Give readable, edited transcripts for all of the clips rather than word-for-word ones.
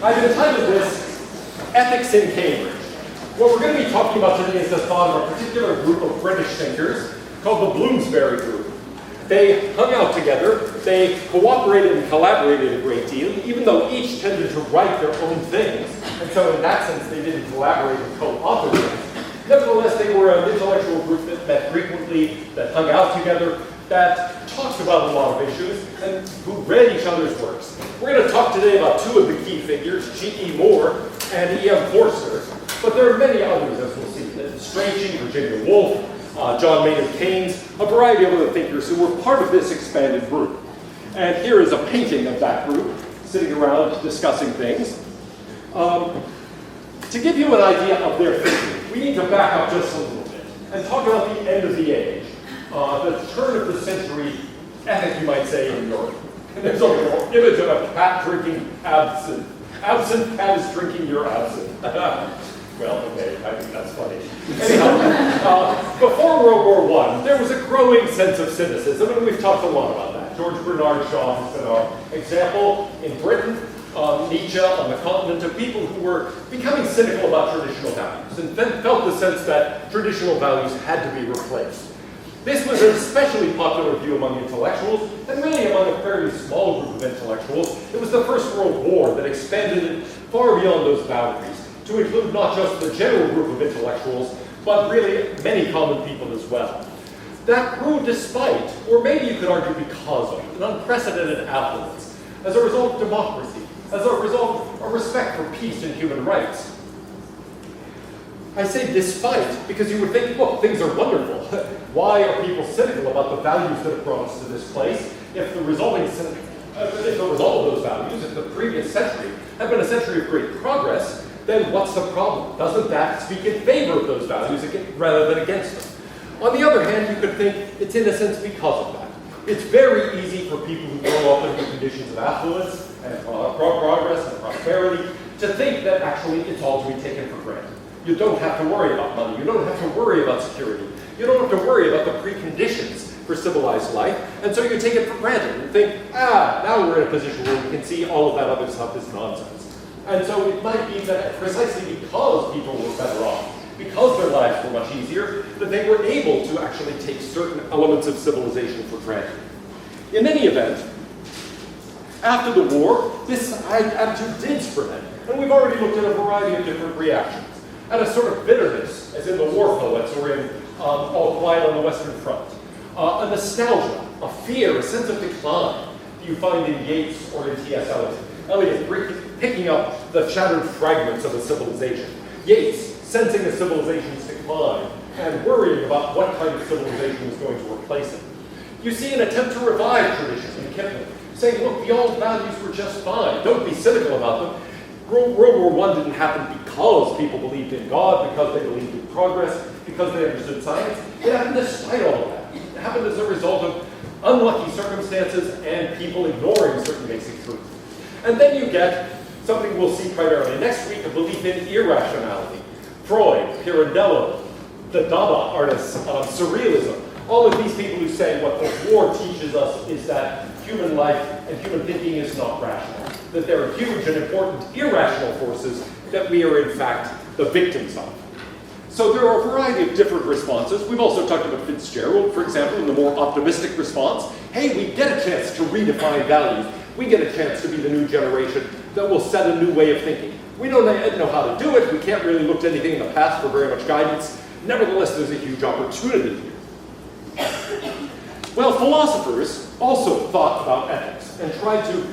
I've entitled this Ethics in Cambridge. What we're going to be talking about today is the thought of a particular group of British thinkers called the Bloomsbury group. They hung out together, they cooperated and collaborated a great deal, even though each tended to write their own things, and so in that sense they didn't collaborate and co-author things. Nevertheless, they were an intellectual group that met frequently, that hung out together, that talked about a lot of issues, and who read each other's works. We're going to talk today about two of the key figures, G.E. Moore and E.M. Forster, but there are many others, as we'll see. Strachey, Virginia Woolf, John Maynard Keynes, a variety of other thinkers who were part of this expanded group. And here is a painting of that group, sitting around discussing things. To give you an idea of their thinking, we need to back up just a little bit and talk about the end of the age, the turn of the century ethic, you might say, in Europe. And there's a little image of a cat drinking absinthe. Absinthe cat is drinking your absinthe. Well, okay, I think that's funny. Anyhow, before World War I, there was a growing sense of cynicism, and we've talked a lot about that. George Bernard Shaw has been our example in Britain, Nietzsche on the continent, of people who were becoming cynical about traditional values and felt the sense that traditional values had to be replaced. This was an especially popular view among intellectuals, and really among a fairly small group of intellectuals. It was the First World War that expanded it far beyond those boundaries, to include not just the general group of intellectuals, but really many common people as well. That grew despite, or maybe you could argue because of, an unprecedented affluence, as a result of democracy, as a result of respect for peace and human rights. I say despite because you would think, look, things are wonderful. Why are people cynical about the values that have brought us to this place if the result of those values, if the previous century had been a century of great progress, then what's the problem? Doesn't that speak in favor of those values rather than against them? On the other hand, you could think it's in a sense because of that. It's very easy for people who grow up in conditions of affluence and progress and prosperity to think that actually it's all to be taken for granted. You don't have to worry about money. You don't have to worry about security. You don't have to worry about the preconditions for civilized life. And so you take it for granted and think, now we're in a position where we can see all of that other stuff is nonsense. And so it might be that precisely because people were better off, because their lives were much easier, that they were able to actually take certain elements of civilization for granted. In any event, after the war, this attitude did spread. And we've already looked at a variety of different reactions. And a sort of bitterness, as in the war poets or in All Quiet on the Western Front. A nostalgia, a fear, a sense of decline that you find in Yeats or in T.S. Eliot. Eliot picking up the shattered fragments of a civilization. Yeats sensing a civilization's decline and worrying about what kind of civilization is going to replace it. You see an attempt to revive tradition in Kipling, saying, look, the old values were just fine. Don't be cynical about them. World War I didn't happen because people believed in God, because they believed in progress, because they understood science. It happened despite all of that. It happened as a result of unlucky circumstances and people ignoring certain basic truths. And then you get something we'll see primarily next week, a belief in irrationality. Freud, Pirandello, the Dada artists, surrealism, all of these people who say what the war teaches us is that human life and human thinking is not rational, that there are huge and important irrational forces that we are in fact the victims of. So there are a variety of different responses. We've also talked about Fitzgerald, for example, in the more optimistic response. Hey, we get a chance to redefine values. We get a chance to be the new generation that will set a new way of thinking. We don't know how to do it. We can't really look to anything in the past for very much guidance. Nevertheless, there's a huge opportunity here. Well, philosophers also thought about ethics and tried to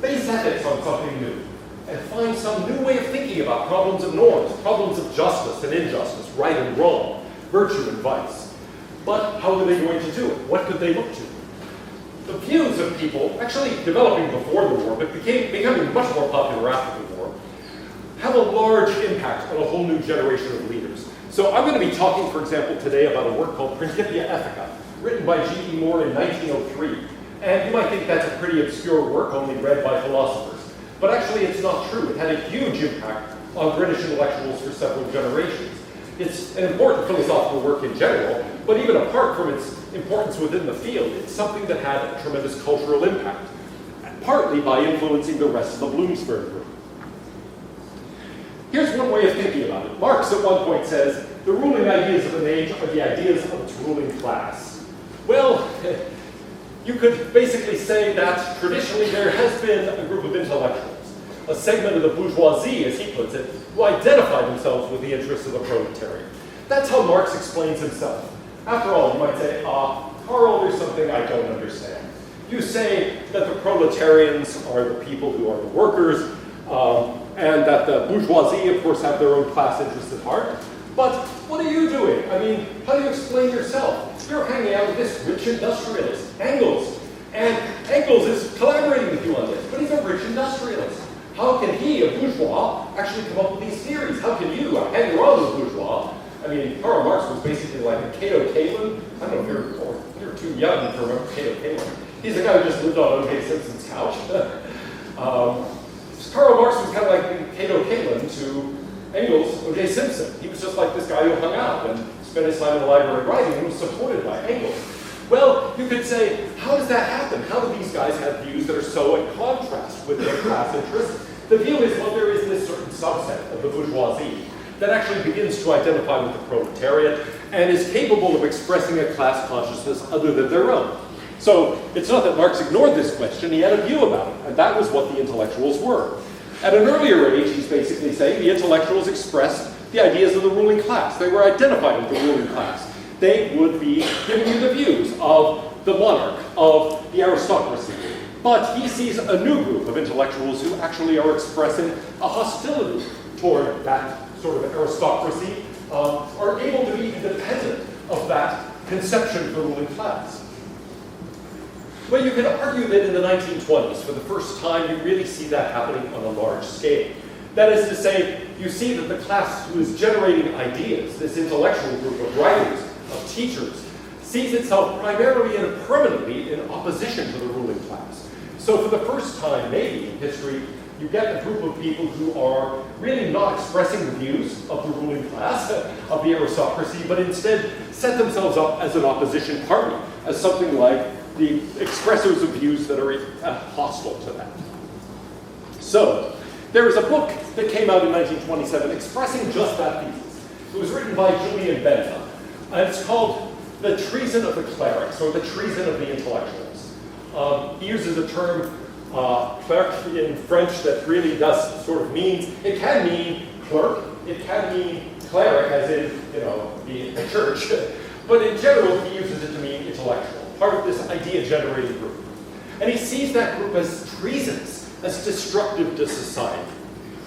base ethics on something new and find some new way of thinking about problems of norms, problems of justice and injustice, right and wrong, virtue and vice. But how were they going to do it? What could they look to? The views of people, actually developing before the war, but becoming much more popular after the war, have a large impact on a whole new generation of leaders. So I'm going to be talking, for example, today about a work called Principia Ethica, written by G.E. Moore in 1903. And you might think that's a pretty obscure work, only read by philosophers. But actually, it's not true. It had a huge impact on British intellectuals for several generations. It's an important philosophical work in general, but even apart from its importance within the field, it's something that had a tremendous cultural impact, partly by influencing the rest of the Bloomsbury group. Here's one way of thinking about it. Marx at one point says, the ruling ideas of an age are the ideas of its ruling class. Well, you could basically say that traditionally there has been a group of intellectuals, a segment of the bourgeoisie, as he puts it, who identify themselves with the interests of the proletariat. That's how Marx explains himself. After all, you might say, Karl, there's something I don't understand. You say that the proletarians are the people who are the workers, and that the bourgeoisie, of course, have their own class interests at heart. But what are you doing? I mean, how do you explain yourself? You're hanging out with this rich industrialist, Engels. And Engels is collaborating with you on this, but he's a rich industrialist. How can he, a bourgeois, actually come up with these theories? How can you, a hanger-on bourgeois? I mean, Karl Marx was basically like a Cato Kalin. I don't know if you're too young to remember Cato Kalin. He's the guy who just lived on O.J. Simpson's couch. Karl Marx was kind of like Cato Kalin to Engels, O.J. Simpson. He was just like this guy who hung out and spent his time in the library writing and was supported by Engels. Well, you could say, how does that happen? How do these guys have views that are so in contrast with their class interests? The view is, well, there is this certain subset of the bourgeoisie that actually begins to identify with the proletariat and is capable of expressing a class consciousness other than their own. So it's not that Marx ignored this question, he had a view about it, and that was what the intellectuals were. At an earlier age, he's basically saying the intellectuals expressed the ideas of the ruling class. They were identified with the ruling class. They would be giving you the views of the monarch, of the aristocracy. But he sees a new group of intellectuals who actually are expressing a hostility toward that sort of aristocracy, are able to be independent of that conception of the ruling class. Well, you can argue that in the 1920s, for the first time, you really see that happening on a large scale. That is to say, you see that the class who is generating ideas, this intellectual group of writers, of teachers, sees itself primarily and permanently in opposition to the ruling class. So for the first time, maybe in history, you get a group of people who are really not expressing the views of the ruling class, of the aristocracy, but instead set themselves up as an opposition party, as something like the expressors of views that are hostile to that. So, there is a book that came out in 1927 expressing just that thesis. It was written by Julian Benta, and it's called The Treason of the Clerics, or The Treason of the Intellectuals. He uses a term, clerc in French, that really does sort of means, it can mean clerk, it can mean cleric, as in, the church, but in general, he uses it to mean intellectual, part of this idea-generating group. And he sees that group as treasonous, as destructive to society.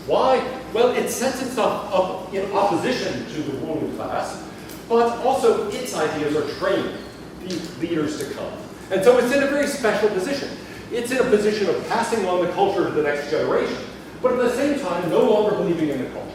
Why? Well, it sets itself up in opposition to the ruling class, but also its ideas are training the leaders to come. And so it's in a very special position. It's in a position of passing on the culture to the next generation, but at the same time, no longer believing in the culture.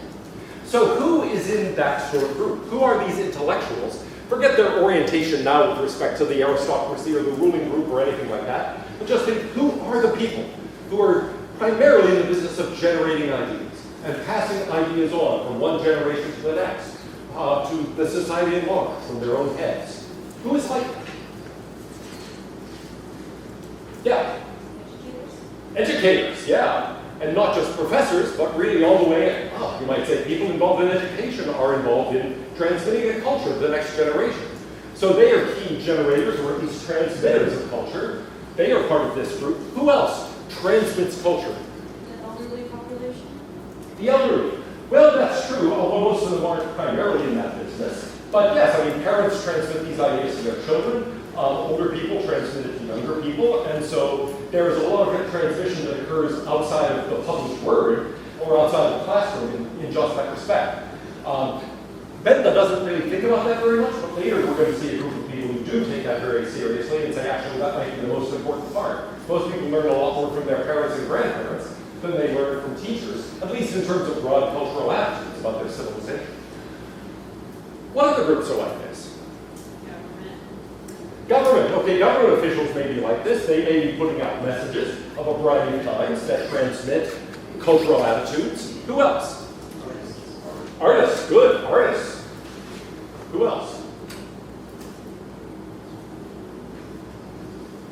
So who is in that sort of group? Who are these intellectuals? Forget their orientation now with respect to the aristocracy or the ruling group or anything like that, but just think, who are the people who are primarily in the business of generating ideas and passing ideas on from one generation to the next, to the society at large, from their own heads? Who is like that? Yeah. Educators, yeah. And not just professors, but really all the way up. You might say people involved in education are involved in transmitting a culture to the next generation. So they are key generators, or at least transmitters of culture. They are part of this group. Who else transmits culture? The elderly population? The elderly. Well, that's true, although most of them aren't primarily in that business. But yes, I mean, parents transmit these ideas to their children. Older people transmit it to younger people, and so there is a lot of transmission that occurs outside of the published word or outside of the classroom in just that respect. Benta doesn't really think about that very much, but later we're going to see a group of people who do take that very seriously and say, actually, that might be the most important part. Most people learn a lot more from their parents and grandparents than they learn from teachers, at least in terms of broad cultural attitudes about their civilization. What other groups are like this? Government. Okay, government officials may be like this. They may be putting out messages of a variety of kinds that transmit cultural attitudes. Who else? Artists. Good. Artists. Who else?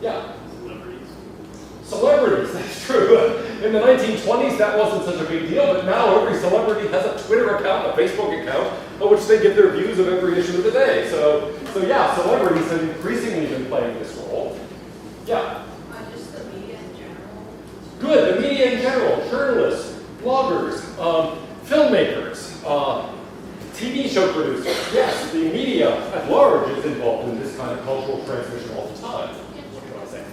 Yeah. Celebrities. Celebrities. That's true. In the 1920s, 20s, that wasn't such a big deal, but now every celebrity has a Twitter account, a Facebook account, on which they give their views of every issue of the day. So yeah, celebrities have increasingly been playing this role. Yeah? Just the media in general. Good, the media in general, journalists, bloggers, filmmakers, TV show producers. Yes, the media at large is involved in this kind of cultural transmission all the time. What can I say?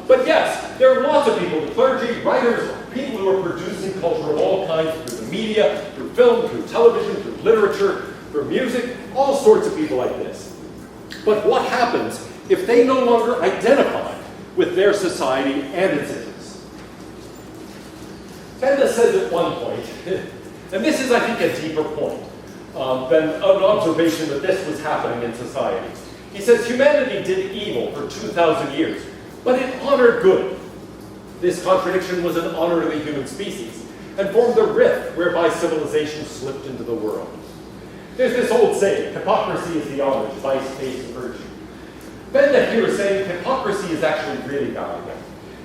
But yes, there are lots of people, clergy, writers, people who are producing culture of all kinds through the media, through film, through television, through literature, through music, all sorts of people like this. But what happens if they no longer identify with their society and its interests? Benda says at one point, and this is, I think, a deeper point than an observation that this was happening in society. He says, humanity did evil for 2,000 years, but it honored good. This contradiction was an honor to the human species, and formed a rift whereby civilization slipped into the world. There's this old saying, hypocrisy is the honor, vice, taste, and virtue. Benda here is saying hypocrisy is actually really valuable.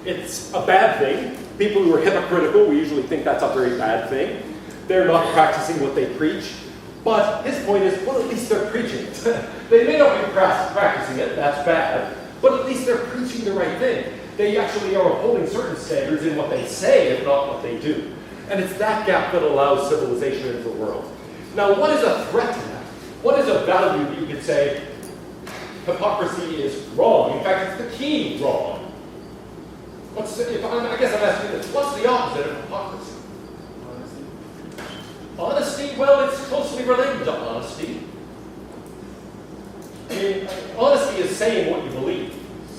It's a bad thing. People who are hypocritical, we usually think that's a very bad thing. They're not practicing what they preach. But his point is, well, at least they're preaching it. They may not be practicing it, that's bad, but at least they're preaching the right thing. They actually are holding certain standards in what they say, if not what they do. And it's that gap that allows civilization into the world. Now, what is a threat to that? What is a value that you could say, hypocrisy is wrong? In fact, it's the key wrong. I guess I'm asking this, what's the opposite of hypocrisy? Honesty, well, it's closely related to honesty. I mean, honesty is saying what you believe.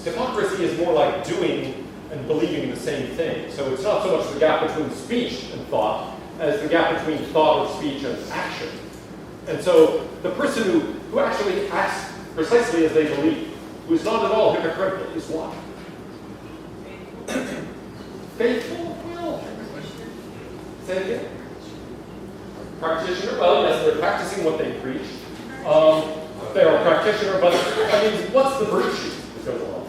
Hypocrisy is more like doing and believing the same thing. So it's not so much the gap between speech and thought as the gap between thought or speech and action. And so the person who actually acts precisely as they believe, who's not at all hypocritical, is what? Faithful? Well, say it again. Practitioner, well, yes, they're practicing what they preach. They're a practitioner, but I mean, what's the virtue that goes along?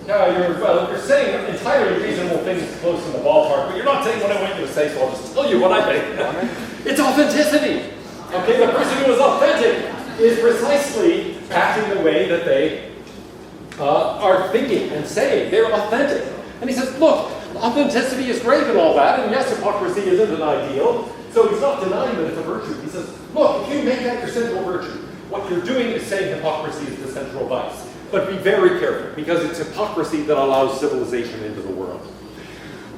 You're saying entirely reasonable things close in the ballpark, but you're not saying what I want you to say, so I'll just tell you what I think. It's authenticity. Okay, the person who is authentic is precisely acting the way that they are thinking and saying. They're authentic. And he says, look, authenticity is great and all that, and yes, hypocrisy isn't an ideal, so he's not denying that it's a virtue. He says, look, if you make that your central virtue, what you're doing is saying hypocrisy is the central vice. But be very careful, because it's hypocrisy that allows civilization into the world.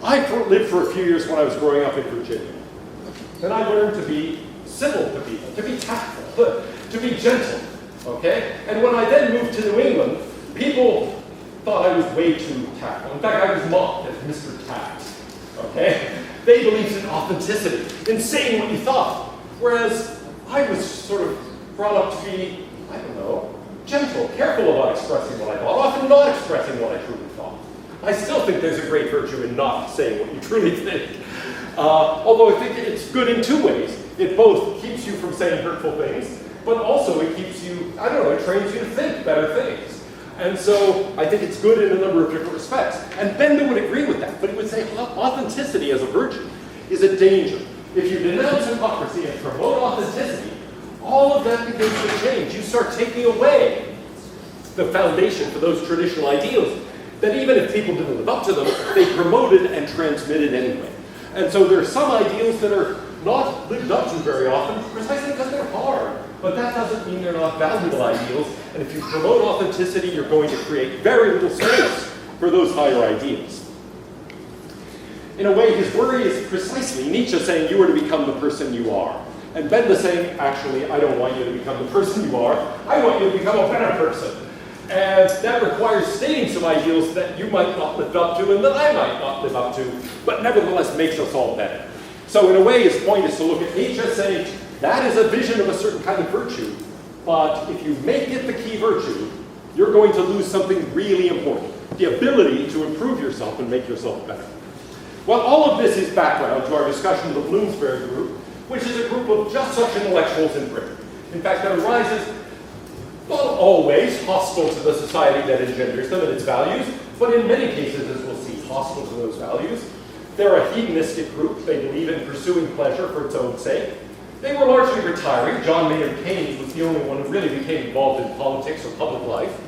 I lived for a few years when I was growing up in Virginia, and I learned to be civil to people, to be tactful, to be gentle, okay? And when I then moved to New England, people thought I was way too tactful. In fact, I was mocked as Mr. Tact, okay? They believed in authenticity, in saying what you thought. Whereas I was sort of brought up to be, I don't know, gentle, careful about expressing what I thought, often not expressing what I truly thought. I still think there's a great virtue in not saying what you truly think. Although I think it's good in two ways. It both keeps you from saying hurtful things, but also it keeps you, I don't know, it trains you to think better things. And so I think it's good in a number of different respects. And Benda would agree with that, but he would say authenticity as a virtue is a danger. If you denounce hypocrisy and promote authenticity, all of that begins to change. You start taking away the foundation for those traditional ideals that even if people didn't live up to them, they promoted and transmitted anyway. And so there are some ideals that are not lived up to very often, precisely because they're hard. But that doesn't mean they're not valuable ideals. And if you promote authenticity, you're going to create very little space for those higher ideals. In a way, his worry is precisely Nietzsche saying you are to become the person you are. And Benda saying, actually, I don't want you to become the person you are. I want you to become a better person. And that requires stating some ideals that you might not live up to and that I might not live up to, but nevertheless makes us all better. So in a way, his point is to look at Nietzsche saying, that is a vision of a certain kind of virtue, but if you make it the key virtue, you're going to lose something really important, the ability to improve yourself and make yourself better. Well, all of this is background to our discussion of the Bloomsbury group, which is a group of just such intellectuals in Britain. In fact, that arises, not always hostile to the society that engenders them and its values, but in many cases, as we'll see, hostile to those values. They're a hedonistic group. They believe in pursuing pleasure for its own sake. They were largely retiring. John Maynard Keynes was the only one who really became involved in politics or public life.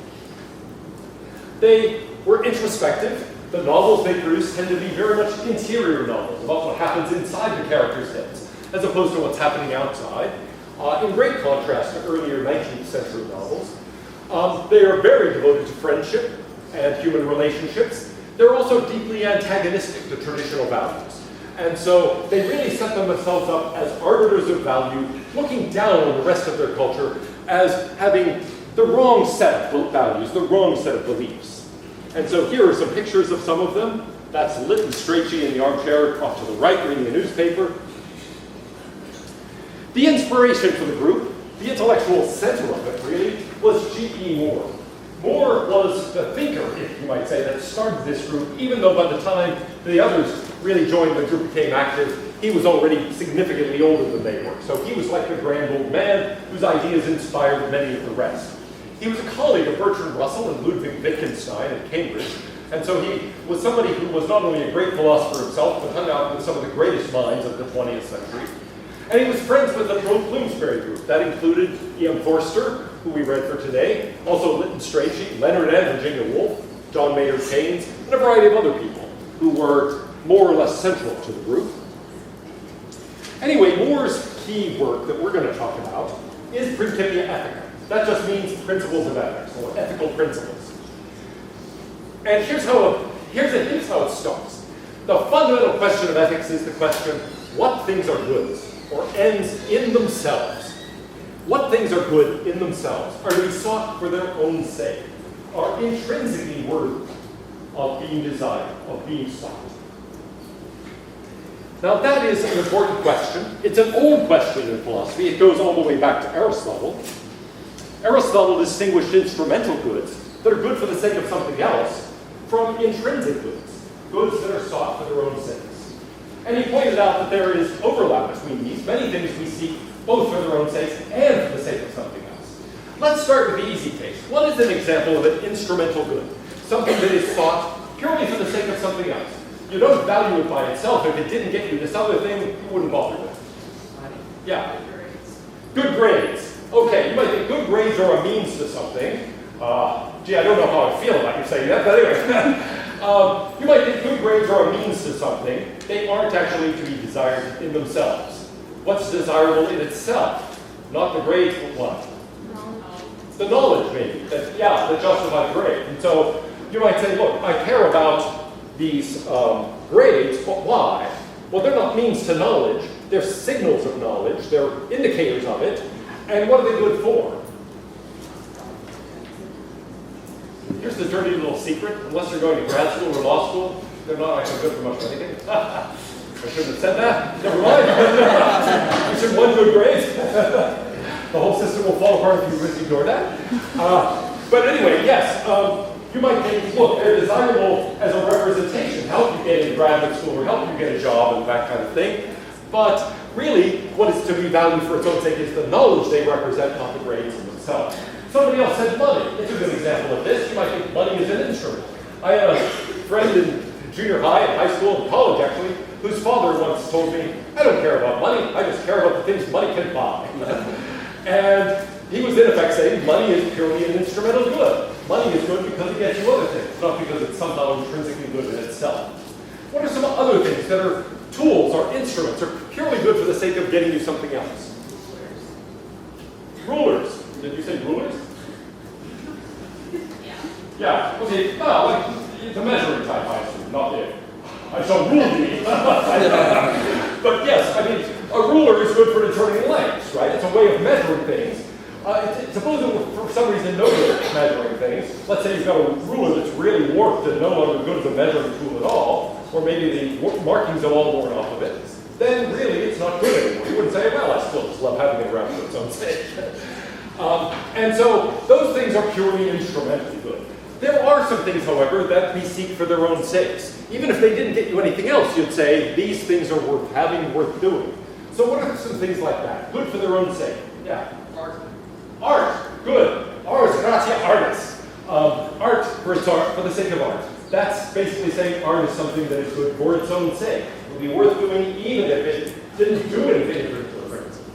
They were introspective. The novels they produced tend to be very much interior novels about what happens inside the characters' heads, as opposed to what's happening outside, in great contrast to earlier 19th century novels. They are very devoted to friendship and human relationships. They're also deeply antagonistic to traditional values. And so they really set themselves up as arbiters of value, looking down on the rest of their culture as having the wrong set of values, the wrong set of beliefs. And so here are some pictures of some of them. That's Lytton Strachey in the armchair off to the right reading a newspaper. The inspiration for the group, the intellectual center of it really, was G.E. Moore. Moore was the thinker, if you might say, that started this group, even though by the time the others really joined the group, became active, he was already significantly older than they were. So he was like the grand old man whose ideas inspired many of the rest. He was a colleague of Bertrand Russell and Ludwig Wittgenstein at Cambridge, and so he was somebody who was not only a great philosopher himself, but hung out with some of the greatest minds of the 20th century. And he was friends with the Bloomsbury group. That included E.M. Forster, who we read for today, also Lytton Strachey, Leonard and Virginia Woolf, John Maynard Keynes, and a variety of other people who were more or less central to the group. Anyway, Moore's key work that we're going to talk about is Principia Ethica. That just means principles of ethics, or ethical principles. And here's a hint how it starts. The fundamental question of ethics is the question, what things are goods, or ends in themselves? What things are good in themselves, are to be sought for their own sake, are intrinsically worthy of being desired, of being sought? Now that is an important question. It's an old question in philosophy. It goes all the way back to Aristotle. Aristotle distinguished instrumental goods that are good for the sake of something else from intrinsic goods, goods that are sought for their own sakes. And he pointed out that there is overlap between these. Many things we seek both for their own sakes and for the sake of something else. Let's start with the easy case. What is an example of an instrumental good? Something that is sought purely for the sake of something else. You don't value it by itself. If it didn't get you this other thing, you wouldn't bother with it. Yeah. Good grades. Okay, you might think good grades are a means to something. Gee, I don't know how I feel about you saying that, but anyway. You might think good grades are a means to something. They aren't actually to be desired in themselves. What's desirable in itself? Not the grades, but what? The knowledge, maybe. That justify the grade. And so you might say, look, I care about these grades, but why? Well, they're not means to knowledge. They're signals of knowledge. They're indicators of it. And what are they good for? Here's the dirty little secret. Unless you're going to grad school or law school, they're not actually good for much of anything. I shouldn't have said that. Never mind. You should want good grades. The whole system will fall apart if you just ignore that. But anyway, yes, you might think, look, they're desirable as a representation, help you get into graduate school or help you get a job and that kind of thing. But really, what is to be valued for its own sake is the knowledge they represent, not the grades in themselves. Somebody else said money. It's a good example of this. You might think money is an instrument. I had a friend in junior high, and high school, and college actually, whose father once told me, I don't care about money, I just care about the things money can buy. And he was in effect saying money is purely an instrumental good. Money is good because it gets you other things, not because it's somehow intrinsically good in itself. What are some other things that are tools or instruments or purely good for the sake of getting you something else? Rulers. Did you say rulers? Yeah. Okay. Well, like the measuring type, I assume, not it. I shall rule thee. But yes, I mean, a ruler is good for determining lengths, right? It's a way of measuring things. Suppose it for some reason no good at measuring things. Let's say you've got a ruler that's really warped and no longer good as a measuring tool at all, or maybe the markings are all worn off of it. Then really it's not good anymore. You wouldn't say, well, I still just love having it around for its own sake. And so those things are purely instrumentally good. There are some things, however, that we seek for their own sakes. Even if they didn't get you anything else, you'd say, these things are worth having, worth doing. So what are some things like that? Good for their own sake. Yeah. Art. Art. Good. Ars gratia artis. Art for its art, for the sake of art. That's basically saying art is something that is good for its own sake. It would be worth doing even if it didn't do anything in particular, for instance.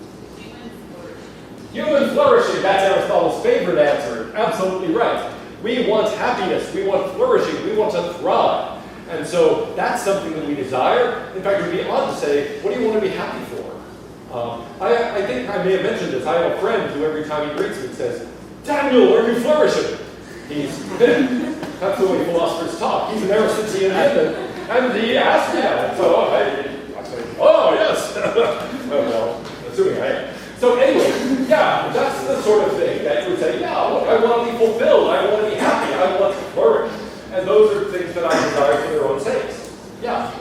Human flourishing, that's Aristotle's favorite answer. Absolutely right. We want happiness, we want flourishing, we want to thrive. And so that's something that we desire. In fact, it would be odd to say, what do you want to be happy for? I think I may have mentioned this. I have a friend who every time he greets me says, Daniel, are you flourishing? That's the way philosophers talk. He's an Aristotelian, and he asked me that. So I say, oh, yes. well, assuming I am. So anyway, yeah, that's the sort of thing that you would say, yeah, look, I want to be fulfilled, I want to be happy, I want to flourish. And those are things that I desire for their own sakes. Yeah.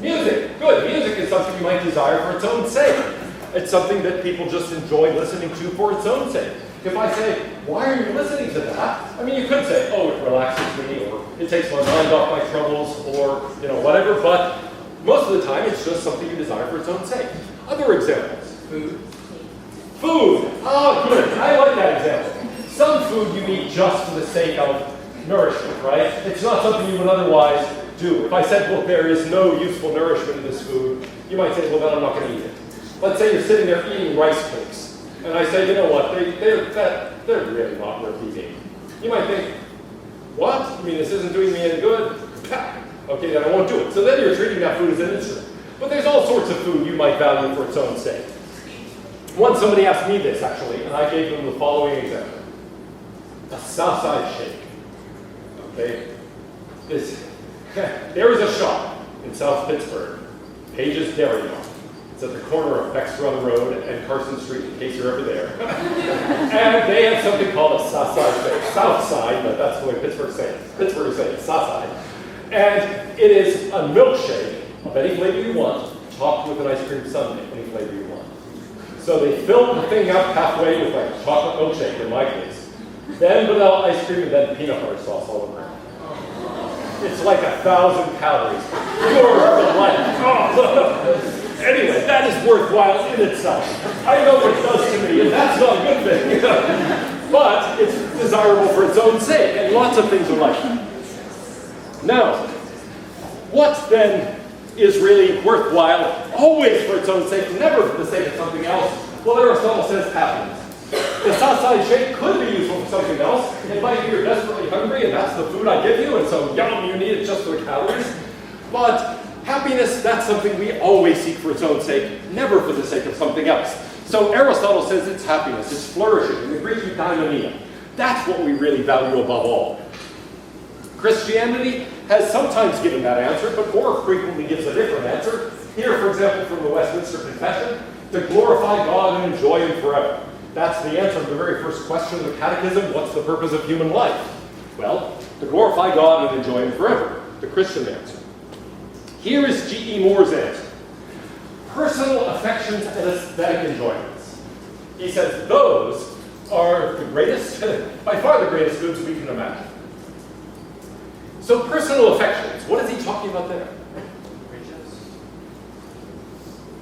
Music, good. Music is something you might desire for its own sake. It's something that people just enjoy listening to for its own sake. If I say, why are you listening to that? I mean, you could say, oh, it relaxes me, or it takes my mind off my troubles, or, whatever, but most of the time it's just something you desire for its own sake. Other examples. Food. Food. Oh, good. I like that example. Some food you eat just for the sake of nourishment, right? It's not something you would otherwise do. If I said, well, there is no useful nourishment in this food, you might say, well, then I'm not going to eat it. Let's say you're sitting there eating rice cakes, and I say, you know what, they're really not worth eating. You might think, what? I mean, this isn't doing me any good? Okay, then I won't do it. So then you're treating that food as an instrument. But there's all sorts of food you might value for its own sake. Once somebody asked me this, actually, and I gave them the following example. A Southside shake. Okay? There is a shop in South Pittsburgh, Page's Dairy Mart. It's at the corner of Bex Run Road and Carson Street, in case you're ever there. And they have something called a Southside shake. Southside, but that's the way Pittsburgh say it. Pittsburgh say it, Southside. And it is a milkshake of any flavor you want, topped with an ice cream sundae, any flavor you want. So they fill the thing up halfway with like a chocolate milkshake, in my case. Then vanilla ice cream and then peanut butter sauce all over it. It's like 1,000 calories. Pure delight. Oh. Anyway, that is worthwhile in itself. I know what it does to me, and that's not a good thing. But it's desirable for its own sake, and lots of things are like that. Now, what then is really worthwhile, always for its own sake, never for the sake of something else? Well, Aristotle says happiness. The Southside shake could be useful for something else. It might be you're desperately hungry, and that's the food I give you, and so yum, you need it just for the calories. But happiness, that's something we always seek for its own sake, never for the sake of something else. So Aristotle says it's happiness, it's flourishing, in the Greek eudaimonia. That's what we really value above all. Christianity has sometimes given that answer, but more frequently gives a different answer. Here, for example, from the Westminster Confession, to glorify God and enjoy Him forever. That's the answer to the very first question of the Catechism, what's the purpose of human life? Well, to glorify God and enjoy Him forever, the Christian answer. Here is G.E. Moore's answer. Personal affections and aesthetic enjoyments. He says those are the greatest, by far the greatest goods we can imagine. So personal affections, what is he talking about there? Friendships.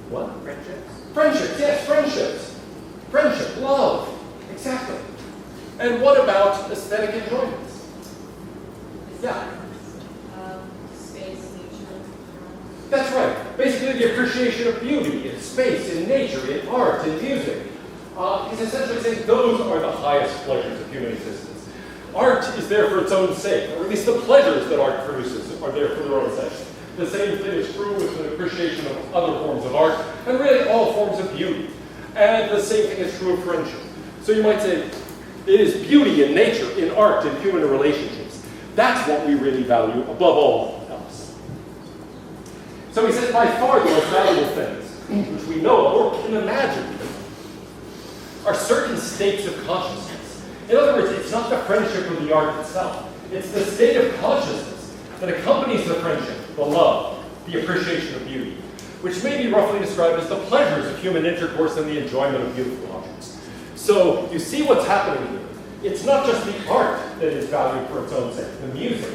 What? Friendships. Friendships, yes, friendships. Friendship, love, exactly. And what about aesthetic enjoyments? Yeah. Space, nature. That's right. Basically the appreciation of beauty in space, in nature, in art, in music. He's essentially saying those are the highest pleasures of human existence. Art is there for its own sake, or at least the pleasures that art produces are there for their own sake. The same thing is true with the appreciation of other forms of art, and really all forms of beauty. And the same thing is true of friendship. So you might say, it is beauty in nature, in art, in human relationships. That's what we really value above all else. So he says, by far the most valuable things, which we know of or can imagine, are certain states of consciousness. In other words, it's not the friendship of the art itself. It's the state of consciousness that accompanies the friendship, the love, the appreciation of beauty, which may be roughly described as the pleasures of human intercourse and the enjoyment of beautiful objects. So you see what's happening here. It's not just the art that is valued for its own sake, the music,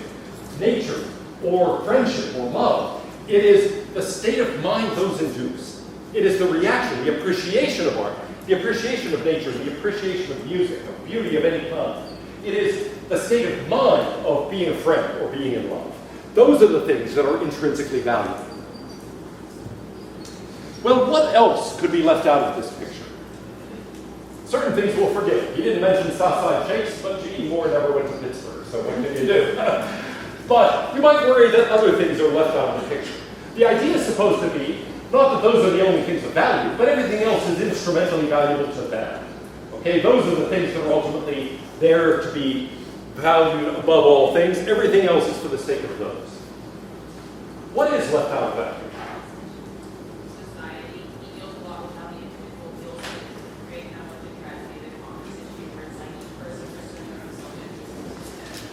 nature, or friendship, or love. It is the state of mind those induce. It is the reaction, the appreciation of art, the appreciation of nature, the appreciation of music, of beauty of any kind. It is the state of mind of being a friend or being in love. Those are the things that are intrinsically valuable. Well, what else could be left out of this picture? Certain things we'll forget. He didn't mention Southside Shakes, but G.E. Moore never went to Pittsburgh, so what can you do? But you might worry that other things are left out of the picture. The idea is supposed to be, not that those are the only things of value, but everything else is instrumentally valuable to them. Okay, those are the things that are ultimately there to be valued above all things. Everything else is for the sake of those. What is left out of that picture? Society. He deals a lot with how the individual feels to create how much it tries to be the conversation where it's like each person pursuing their own self-interest.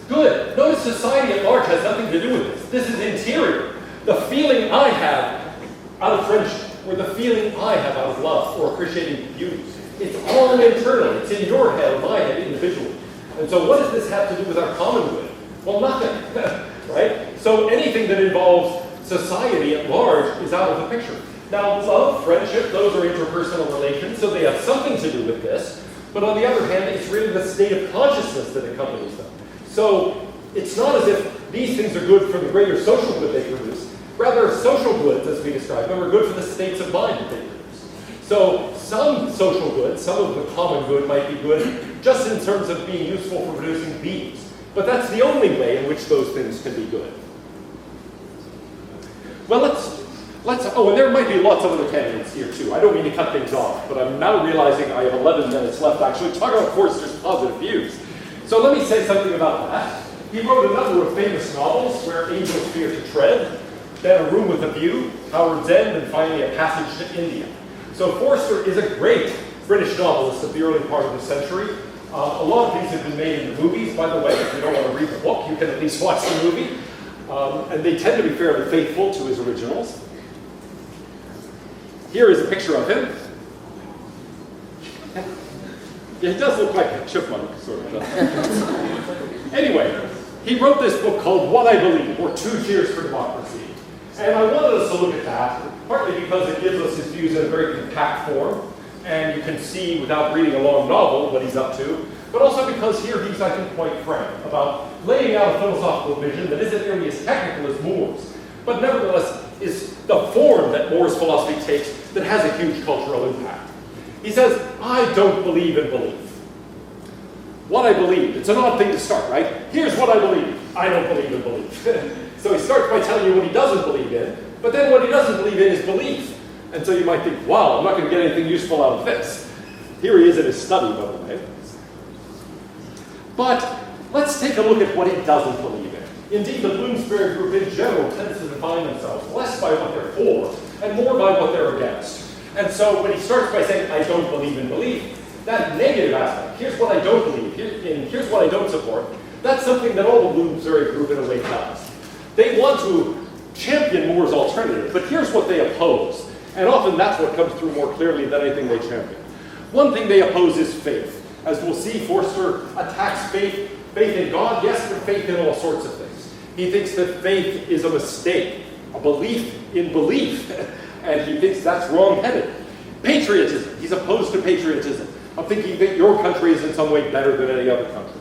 Good. Notice society at large has nothing to do with this. This is interior. The feeling I have out of friendship, or the feeling I have out of love, or appreciating beauty, it's all internal. It's in your head, or my head, individually. And so what does this have to do with our common good? Well, nothing, right? So anything that involves society at large is out of the picture. Now, love, friendship, those are interpersonal relations, so they have something to do with this. But on the other hand, it's really the state of consciousness that accompanies them. So it's not as if these things are good for the greater social good they produce. Rather, social goods, as we describe them, are good for the states of mind that they produce. So some social goods, some of the common good might be good just in terms of being useful for producing bees. But that's the only way in which those things can be good. Well, and there might be lots of other candidates here too. I don't mean to cut things off, but I'm now realizing I have 11 minutes left actually to talk about Forster's positive views. So let me say something about that. He wrote a number of famous novels, Where Angels Fear to Tread, then A Room with a View, Howard's End, and finally A Passage to India. So Forster is a great British novelist of the early part of the century. A lot of these have been made into movies, by the way. If you don't want to read the book, you can at least watch the movie. And they tend to be fairly faithful to his originals. Here is a picture of him. Yeah, he does look like a chipmunk, sort of. Anyway, he wrote this book called What I Believe, or Two Cheers for Democracy. And I wanted us to look at that, partly because it gives us his views in a very compact form, and you can see, without reading a long novel, what he's up to, but also because here he's, I think, quite frank about laying out a philosophical vision that isn't nearly as technical as Moore's, but nevertheless is the form that Moore's philosophy takes that has a huge cultural impact. He says, I don't believe in belief. What I believe. It's an odd thing to start, right? Here's what I believe. I don't believe in belief. So he starts by telling you what he doesn't believe in, but then what he doesn't believe in is belief. And so you might think, wow, I'm not going to get anything useful out of this. Here he is in his study, by the way. But let's take a look at what he doesn't believe in. Indeed, the Bloomsbury group in general tends to define themselves less by what they're for and more by what they're against. And so when he starts by saying, I don't believe in belief, that negative aspect, here's what I don't believe, here's what I don't support, that's something that all the Bloomsbury group in a way does. They want to champion Moore's alternative, but here's what they oppose. And often that's what comes through more clearly than anything they champion. One thing they oppose is faith. As we'll see, Forster attacks faith in God, yes, but faith in all sorts of things. He thinks that faith is a mistake, a belief in belief, and he thinks that's wrong-headed. Patriotism, he's opposed to patriotism, of thinking that your country is in some way better than any other country.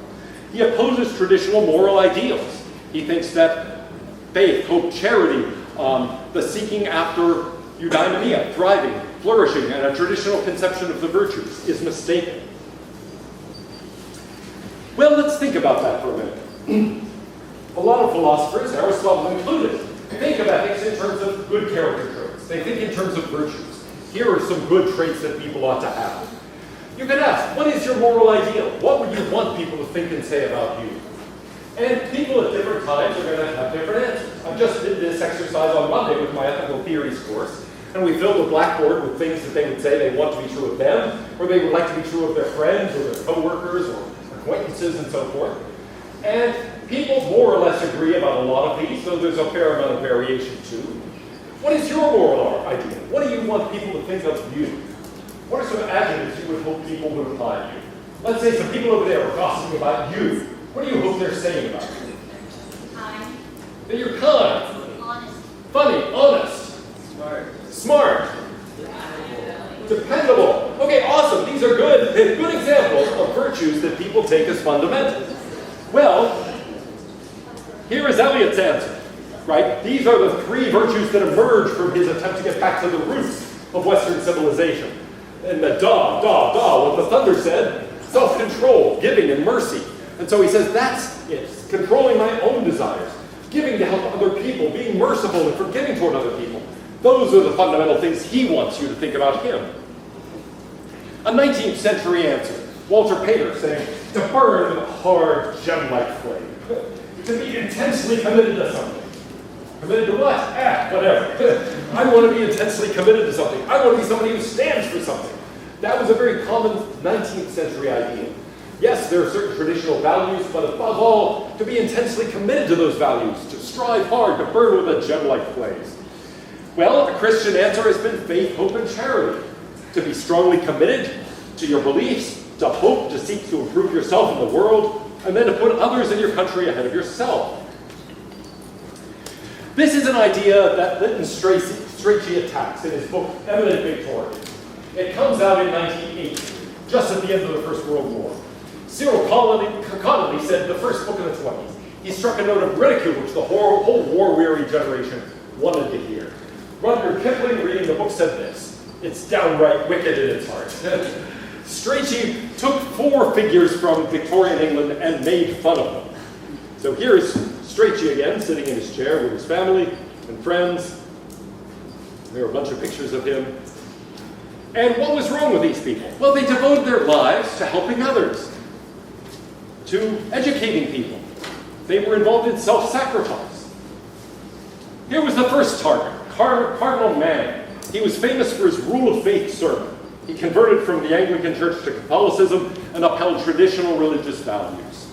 He opposes traditional moral ideals. He thinks that faith, hope, charity, the seeking after eudaimonia, thriving, flourishing, and a traditional conception of the virtues is mistaken. Well, let's think about that for a minute. A lot of philosophers, Aristotle included, think of ethics in terms of good character traits. They think in terms of virtues. Here are some good traits that people ought to have. You can ask, what is your moral ideal? What would you want people to think and say about you? And people at different times are going to have different answers. I just did this exercise on Monday with my ethical theories course, and we filled the blackboard with things that they would say they want to be true of them, or they would like to be true of their friends, or their coworkers, or acquaintances, and so forth. And people more or less agree about a lot of these, though there's a fair amount of variation too. What is your moral ideal? What do you want people to think of you? What are some adjectives you would hope people would apply to you? Let's say some people over there are gossiping about you. What do you hope they're saying about you? Kind. That you're kind. Honest. Funny. Honest. Smart. Dependable. Okay, awesome. These are good examples of virtue. virtues that people take as fundamental? Well, here is Eliot's answer, right? These are the three virtues that emerge from his attempt to get back to the roots of Western civilization. And the what the thunder said, self-control, giving, and mercy. And so he says, that's it, controlling my own desires, giving to help other people, being merciful and forgiving toward other people. Those are the fundamental things he wants you to think about him. A 19th century answer, Walter Pater saying, to burn with a hard, gem-like flame. To be intensely committed to something. Committed to what? Whatever. I want to be intensely committed to something. I want to be somebody who stands for something. That was a very common 19th century idea. Yes, there are certain traditional values, but above all, to be intensely committed to those values, to strive hard, to burn with a gem-like blaze. Well, the Christian answer has been faith, hope, and charity. To be strongly committed to your beliefs, to hope, to seek to improve yourself in the world, and then to put others in your country ahead of yourself. This is an idea that Lytton Strachey attacks in his book, Eminent Victorians. It comes out in 1980, just at the end of the First World War. Cyril Connolly said the first book of the 20s. He struck a note of ridicule which the whole war-weary generation wanted to hear. Rudyard Kipling, reading the book, said this: it's downright wicked in its heart. Strachey took four figures from Victorian England and made fun of them. So here's Strachey again, sitting in his chair with his family and friends. There are a bunch of pictures of him. And what was wrong with these people? Well, they devoted their lives to helping others, to educating people. They were involved in self-sacrifice. Here was the first target, Cardinal Manning. He was famous for his rule of faith sermon. He converted from the Anglican Church to Catholicism and upheld traditional religious values.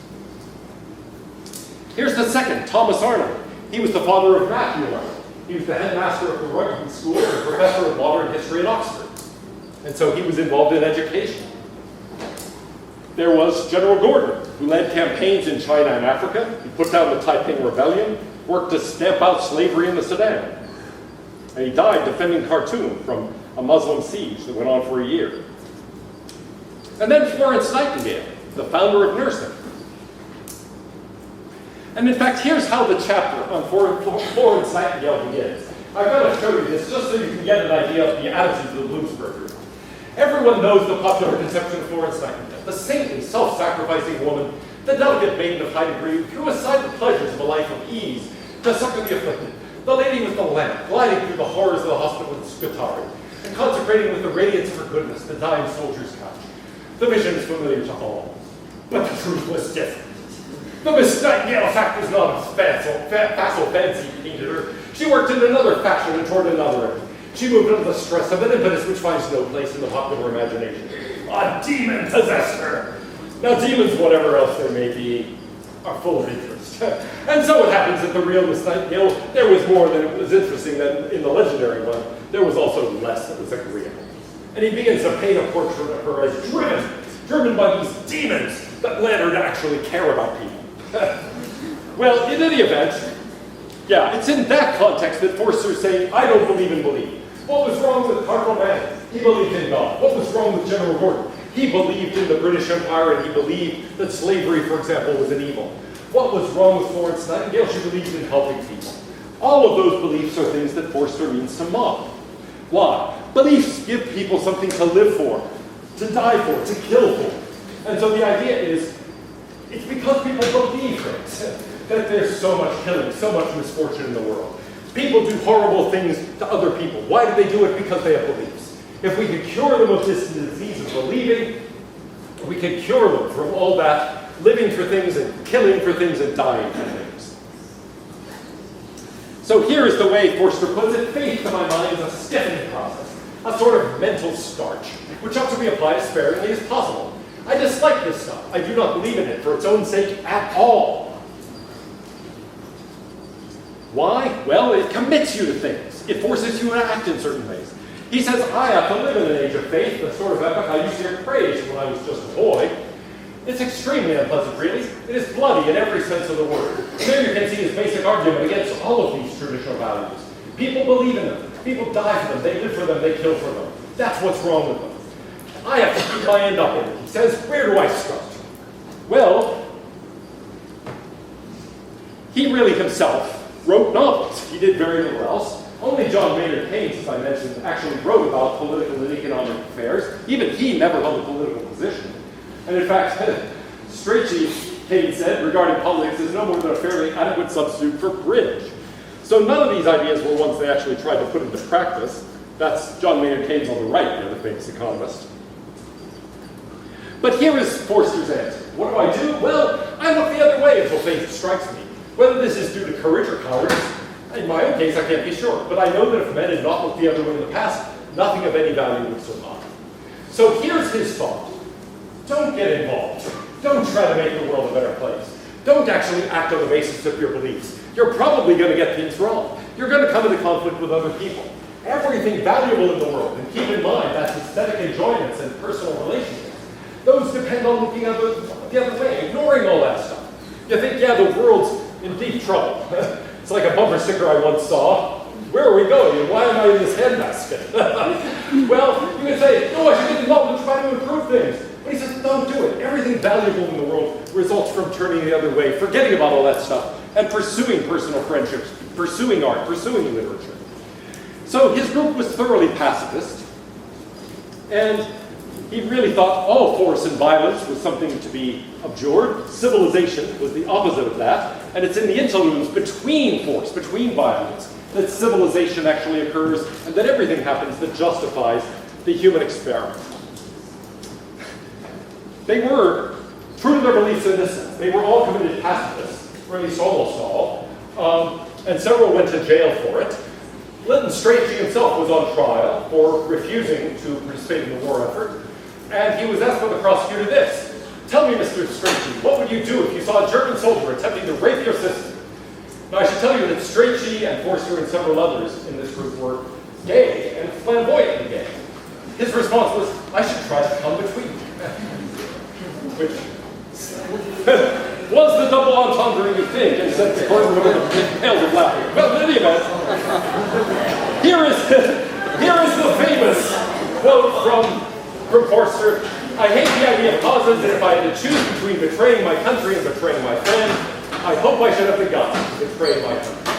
Here's the second, Thomas Arnold. He was the father of Matthew Arnold. He was the headmaster of the Rugby School and professor of modern history at Oxford. And so he was involved in education. There was General Gordon, who led campaigns in China and Africa. He put down the Taiping Rebellion, worked to stamp out slavery in the Sudan. And he died defending Khartoum from a Muslim siege that went on for a year. And then Florence Nightingale, the founder of nursing. And in fact, here's how the chapter on Florence Nightingale begins. I've got to show you this just so you can get an idea of the attitudes of the Bloomsbury group. Everyone knows the popular conception of Florence Nightingale, the saintly, self-sacrificing woman, the delicate maiden of high degree who threw aside the pleasures of a life of ease to succor the afflicted, the lady with the lamp, gliding through the horrors of the hospital with Scutari, and consecrating with the radiance of her goodness the dying soldier's couch. The vision is familiar to all, but the truth was different. The Miss Nightingale fact was not a facile fancy painted her. She worked in another fashion and toward another end. She moved under the stress of an impetus which finds no place in the popular imagination. A demon possessed her. Now demons, whatever else there may be, are full of interest. And so it happens that the real Miss Nightingale, there was more that was interesting than in the legendary one. There was also less that was agreeable. And he begins to paint a portrait of her as driven by these demons that led her to actually care about people. Well, in any event, yeah, it's in that context that Forster's saying, I don't believe in belief. What was wrong with Cardinal Manning? He believed in God. What was wrong with General Gordon? He believed in the British Empire and he believed that slavery, for example, was an evil. What was wrong with Florence Nightingale? She believed in helping people. All of those beliefs are things that Forster means to mock. Why? Beliefs give people something to live for, to die for, to kill for. And so the idea is, it's because people believe things that there's so much killing, so much misfortune in the world. People do horrible things to other people. Why do they do it? Because they have beliefs. If we could cure them of this disease of believing, we could cure them from all that living for things and killing for things and dying for things. So here is the way Forster puts it. Faith, to my mind, is a stiffening process, a sort of mental starch, which ought to be applied as sparingly as possible. I dislike this stuff. I do not believe in it for its own sake at all. Why? Well, it commits you to things. It forces you to act in certain ways. He says, I have to live in an age of faith, the sort of epoch I used to hear praised when I was just a boy. It's extremely unpleasant, really. It is bloody in every sense of the word. And there you can see his basic argument against all of these traditional values. People believe in them. People die for them. They live for them. They kill for them. That's what's wrong with them. I have to keep my end up in it. He says, where do I start? Well, he really himself wrote novels. He did very little else. Only John Maynard Keynes, as I mentioned, actually wrote about political and economic affairs. Even he never held a political position. And in fact, Strachey, Keynes said, regarding politics, is no more than a fairly adequate substitute for bridge. So none of these ideas were ones they actually tried to put into practice. That's John Maynard Keynes on the right there, the famous economist. But here is Forster's answer. What do? Well, I look the other way until fate strikes me. Whether this is due to courage or cowardice, in my own case, I can't be sure. But I know that if men had not looked the other way in the past, nothing of any value would survive. So here's his thought. Don't get involved. Don't try to make the world a better place. Don't actually act on the basis of your beliefs. You're probably going to get things wrong. You're going to come into conflict with other people. Everything valuable in the world, and keep in mind that's aesthetic enjoyments and personal relationships, those depend on looking at the other way, ignoring all that stuff. You think, yeah, the world's in deep trouble. It's like a bumper sticker I once saw. Where are we going, and why am I in this handbasket? Well, you can say, no, I should get involved and try to improve things. But he says, don't do it. Everything valuable in the world results from turning the other way, forgetting about all that stuff, and pursuing personal friendships, pursuing art, pursuing literature. So his group was thoroughly pacifist, and he really thought all force and violence was something to be abjured. Civilization was the opposite of that, and it's in the interludes between force, between violence, that civilization actually occurs, and that everything happens that justifies the human experiment. They were true to their beliefs in this sense. They were all committed pacifists, or at least almost all, and several went to jail for it. Lytton Strachey himself was on trial for refusing to participate in the war effort, and he was asked by the prosecutor this: tell me, Mr. Strachey, what would you do if you saw a German soldier attempting to rape your sister? Now, I should tell you that Strachey and Forster and several others in this group were gay and flamboyantly gay. His response was, I should try to come between you. Which was the double entendre you think, and sent the courtroom impaled with laughter. Well, in any event, here is the famous quote from Forster. I hate the idea of causes, and if I had to choose between betraying my country and betraying my friend, I hope I should have the guts to betray my country.